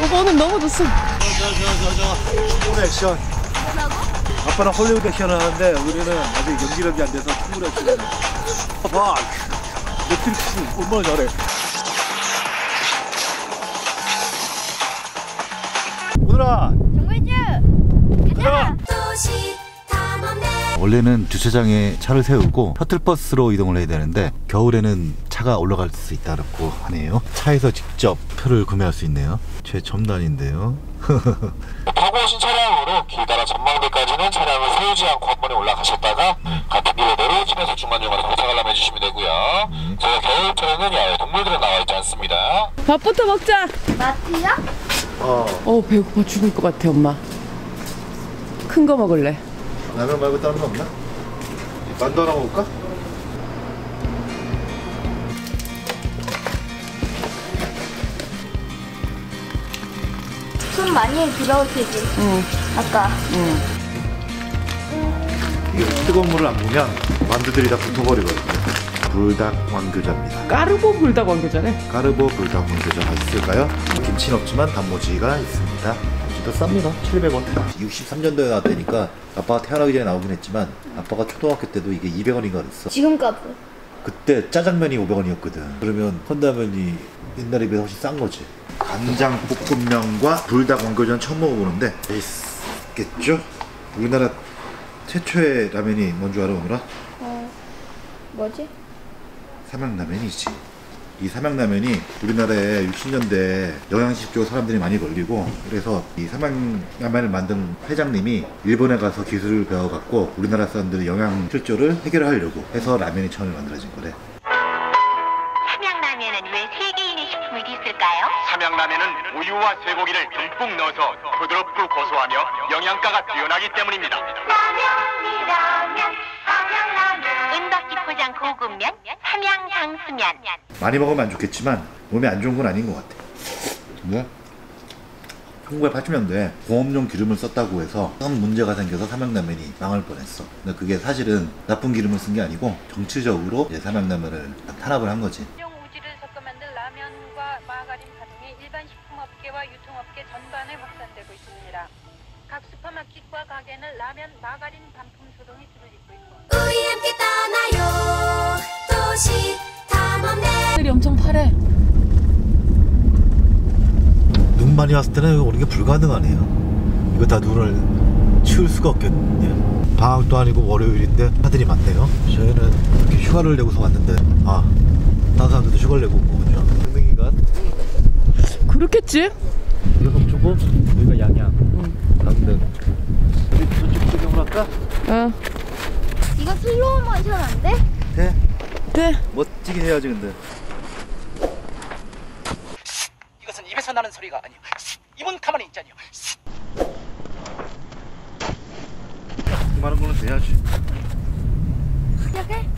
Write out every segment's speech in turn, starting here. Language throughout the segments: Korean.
오빠 오늘 너무 좋습. 충분히 액션. 아빠랑 헐리우드 액션을 하는데 우리는 아직 연기력이 안 돼서 충분히 액션을 해. 봐, 넷플릭스 얼마나 잘해. 오늘아 정글주 가자. 원래는 주차장에 차를 세우고 셔틀버스로 이동을 해야 되는데 겨울에는 차가 올라갈 수 있다고 하네요. 차에서 직접 표를 구매할 수 있네요. 최첨단인데요. 타고 오신 차량으로 길다란 전망대까지는 차량을 세우지 않고 한 번에 올라가셨다가 같은 길로 내려오시면서 중간중간에 도착을 해주시면 되고요. 저희가 겨울철에는 야외 동물들은 나와 있지 않습니다. 밥부터 먹자. 마트야? 배고파 죽을 것 같아 엄마. 큰 거 먹을래. 라면 말고 다른 거 없나? 만두 하나 먹을까? 손 많이 들어올 테지. 응. 아까. 이게 뜨거운 물을 안 부으면 만두들이 다 붙어버리거든요. 불닭 왕교자입니다. 까르보 불닭 왕교자네. 까르보 불닭 왕교자 맛있을까요? 김치는 없지만 단무지가 있습니다. 단무지도 쌉니다. 700원. 63년도에 나왔다니까 아빠가 태어나기 전에 나오긴 했지만 아빠가 초등학교 때도 이게 200원인가 그랬어. 지금 값은? 그때 짜장면이 500원이었거든. 그러면 컵라면이 옛날에 비해 훨씬 싼 거지. 간장 볶음면과 불닭 왕교자는 처음 먹어보는데 맛있겠죠? 우리나라 최초의 라면이 뭔지 알아 오늘아? 뭐지? 삼양라면이지. 이 삼양라면이 우리나라에 60년대 영양식 쪽 사람들이 많이 걸리고 그래서 이 삼양라면을 만든 회장님이 일본에 가서 기술을 배워갖고 우리나라 사람들의 영양 실조를 해결하려고 해서 라면이 처음에 만들어진 거래. 삼양라면은 왜 세계인의 식품이 됐을까요? 삼양라면은 우유와 쇠고기를 듬뿍 넣어서 부드럽고 고소하며 영양가가 뛰어나기 때문입니다. 라면이라면 삼양라면. 은박지 포장 고급면 삼양장수면. 많이 먹으면 안 좋겠지만 몸에 안 좋은 건 아닌 것 같아. 왜? 1980년도에 공업용 기름을 썼다고 해서 큰 문제가 생겨서 삼양라면이 망할 뻔했어. 근데 그게 사실은 나쁜 기름을 쓴 게 아니고 정치적으로 이제 삼양라면을 탄압을 한 거지. 우지를 섞어 만든 라면과 마가린 가동이 일반 식품업계와 유통업계 전반에 확산되고 있습니다. 각 슈퍼마켓과 가게는 라면, 마가린 반품 소동이 줄을 잇고 있고. 우리 함께 떠나요. 도시 탐험대. 들이 엄청 파래. 눈 많이 왔을 때는 여기 오는 게 불가능하네요. 이거 다 눈을 치울 수가 없겠네요. 방학도 아니고 월요일인데 차들이 많네요. 저희는 이렇게 휴가를 내고서 왔는데 다른 사람들도 휴가를 내고 온 거군요. 강릉이가 그렇겠지? 여기가 동초고 여기가 양양. 강릉. 우리 저쪽 구경을 할까? 이거 슬로우 모션 안 돼? 돼? 돼. 멋지게 해야지 근데. 이것은 입에서 나는 소리가 아니오. 입은 가만히 있자니요. 많은 거는 돼야지. 시작해?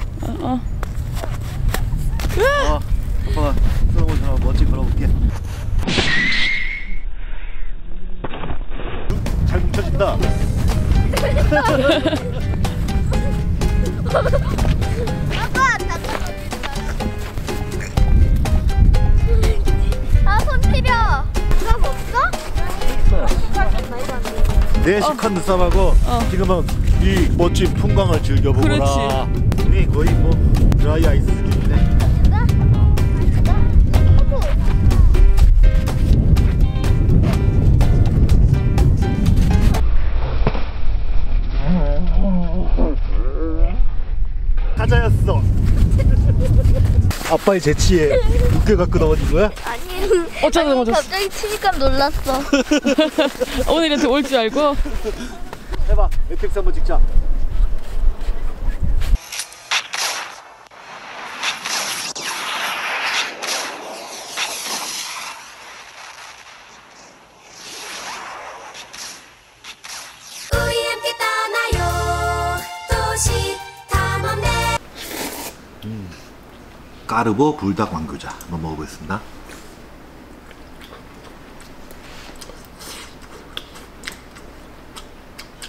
아빠가 슬로모션 하고 멋지게 걸어볼게. 잘 묻혀진다. 아빠 손 시려. 그거 없어? 내 시컷 눈썹하고 지금은 이 멋진 풍광을 즐겨보거라. 우리 거의 뭐 드라이 아이스 수준이네. 타자였어. 아빠의 재치에 웃겨갖고 넘어진 거야? 아니. 어쩌다 아니, 넘어졌어. 갑자기 치니까 놀랐어. 오늘 이렇게 올 줄 알고. 해봐. 넷플릭스 한번 찍자. 우리 함께 떠나요. 도시 탐험대. 까르보 불닭 왕교자 한번 먹어보겠습니다.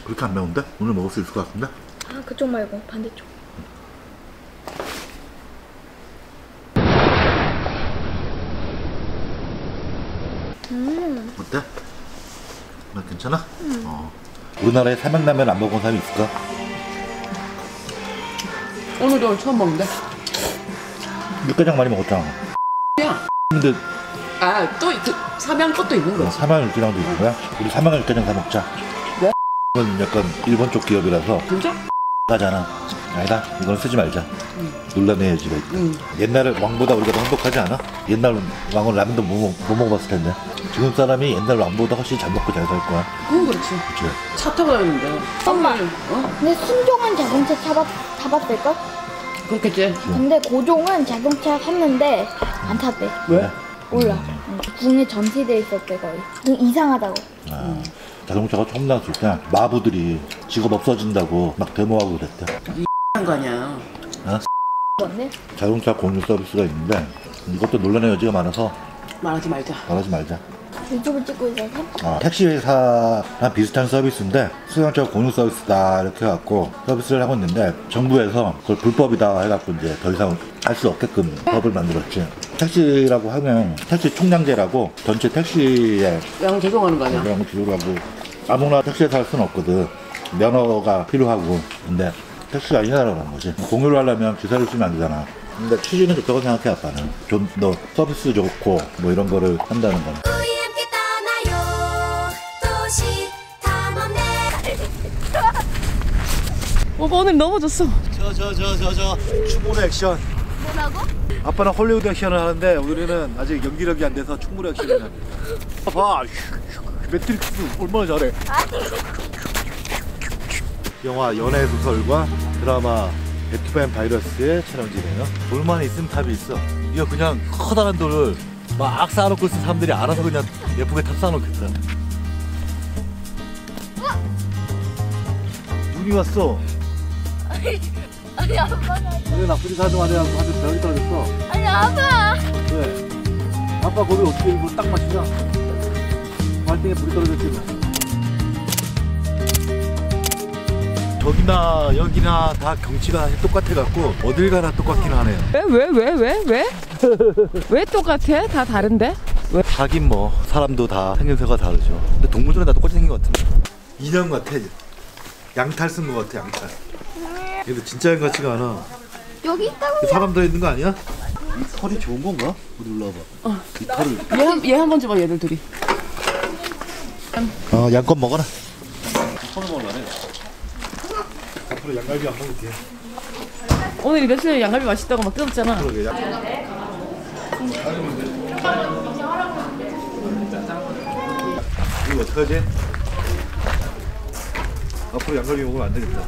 그렇게 안 매운데? 오늘 먹을 수 있을 것 같은데? 아, 그쪽 말고 반대쪽. 어때? 맛 괜찮아? 우리나라에 삼양라면 안 먹은 사람이 있을까? 오늘 처음 먹는데. 육개장 많이 먹었잖아. 야. 근데 또 삼양 것도 있는 거지. 삼양 육개장도 있는 거야? 우리 삼양 육개장 사 먹자. 네? 이건 약간 일본 쪽 기업이라서 진짜? 하잖아. 아니다. 이건 쓰지 말자. 논란의 여지가 있다. 옛날에 왕보다 우리가 더 행복하지 않아? 옛날 왕은 라면도 못 먹어봤을 텐데. 지금 사람이 옛날 왕보다 훨씬 잘 먹고 잘 살 거야. 그건 그렇지. 그치? 차 타고 다니는데. 엄마. 어? 근데 순종은 자동차 타봤을걸? 그렇겠지. 근데 고종은 자동차 탔는데 안 탔대. 왜? 몰라. 궁에 전시돼 있었대 거의. 이상하다고. 자동차가 처음 나왔을 때 마부들이 직업 없어진다고 막 데모하고 그랬대. 한 거 아니야. 뭔데? 자동차 공유 서비스가 있는데 이것도 논란의 여지가 많아서 말하지 말자. 말하지 말자. 유튜브 찍고 있어서? 택시 회사랑 비슷한 서비스인데 수용차 공유 서비스다 이렇게 해갖고 서비스를 하고 있는데 정부에서 그걸 불법이다 해갖고 이제 더 이상 할 수 없게끔 법을 만들었지. 택시라고 하면 택시 총량제라고 전체 택시에 양을 조정하는 거 아니야? 명을 비율하고 아무나 택시에서 할 수는 없거든. 면허가 필요하고. 근데 택시가 아니라고 하는 거지. 공유를 하려면 기사를 쓰면 안 되잖아. 근데 취지는 좋다고 생각해. 아빠는 좀 더 서비스 좋고 뭐 이런 거를 한다는 거는. 오빠 오늘 넘어졌어. 저 충무로 액션. 뭐라고? 아빠는 헐리우드 액션을 하는데 우리는 아직 연기력이 안 돼서 충무로 액션을 해. 봐, 매트릭스 얼마나 잘해. 영화 연애 소설과 드라마 배트맨 바이러스의 촬영지네요. 돌만 있으면 답이 있어. 이거 그냥 커다란 돌을 막 쌓아놓고 있는 사람들이 알아서 그냥 예쁘게 탑 쌓아놓겠다. 눈이 왔어. 아니 아빠가. 왜 나쁘게 사정 안 해갖고 한테 벽이 떨어졌어? 아니 아빠. 왜? 아빠 거기 어떻게 이거 딱 맞추냐? 발등에 불이 떨어졌지 뭐. 저기나 여기나 다 경치가 똑같아갖고 어딜 가나 똑같긴 하네요. 왜? 왜 똑같아? 다 다른데? 왜? 하긴 뭐 사람도 다 생김새가 다르죠. 근데 동물들은 다 똑같이 생긴 것 같은데. 인형 같아. 양탈 쓴 것 같아. 양탈. 얘도 진짜 양 같지가 않아. 여기 있다고. 사람 들어있는 거 아니야? 이 털이 좋은 건가? 어디 올라와봐. 이 털을. 얘 한 번 줘봐, 얘들 둘이. 양껏 먹어라. 손을 먹으라네. 앞으로 양갈비 안 먹을게. 오늘 며칠 전에 양갈비 맛있다고 막 뜯었잖아. 그러게. 이거 어떡하지? 앞으로 양갈비 먹으면 안 되겠다.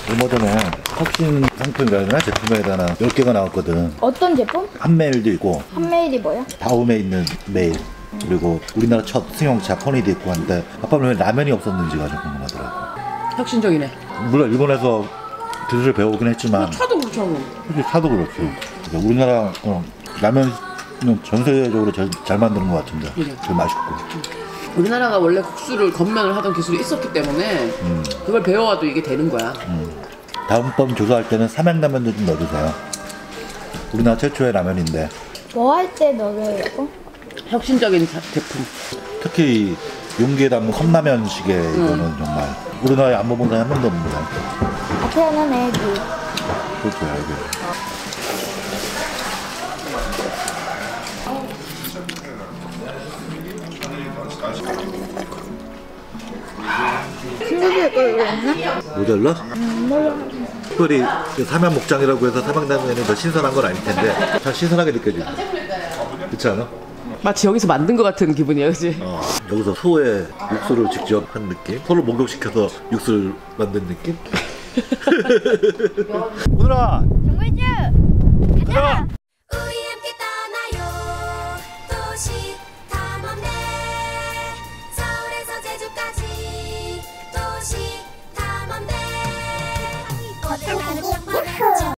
얼마 전에 혁신 상품이라 해야 되나? 제품에 대한 10개가 나왔거든. 어떤 제품? 한메일도 있고 한메일이 뭐야? 다음에 있는 메일 그리고 우리나라 첫 승용차 포니도 있고 한데 아빠는 왜 라면이 없었는지가 좀 궁금하더라고. 혁신적이네. 물론 일본에서 기술을 배우긴 했지만 차도 그렇잖아. 솔직히 차도 그렇고 그러니까 우리나라 라면은 전 세계적으로 제일 잘 만드는 것 같은데 그래. 제일 맛있고. 우리나라가 원래 국수를 건면을 하던 기술이 있었기 때문에 그걸 배워와도 이게 되는 거야. 다음번 조사할 때는 삼양라면도 좀 넣어주세요. 우리나라 최초의 라면인데 뭐 할 때 넣으려고? 혁신적인 제품. 특히 용기에 담은 컵라면식의 이거는 정말 우리나라에 안 먹은 사람이 한 명도 없는데. 앞에 하는 애기. 그렇죠, 이게. 친구들 걸 그랬나? 모자라? 몰라. 특별히 삼양 목장이라고 해서 삼양라면이 더 신선한 건 아닐 텐데 다 신선하게 느껴지죠. 그렇지 않아? 마치 여기서 만든 것 같은 기분이야, 그치? 여기서 소의 육수를 직접 한 느낌? 소를 목욕시켜서 육수를 만든 느낌? 오늘아! 정글주! 가자!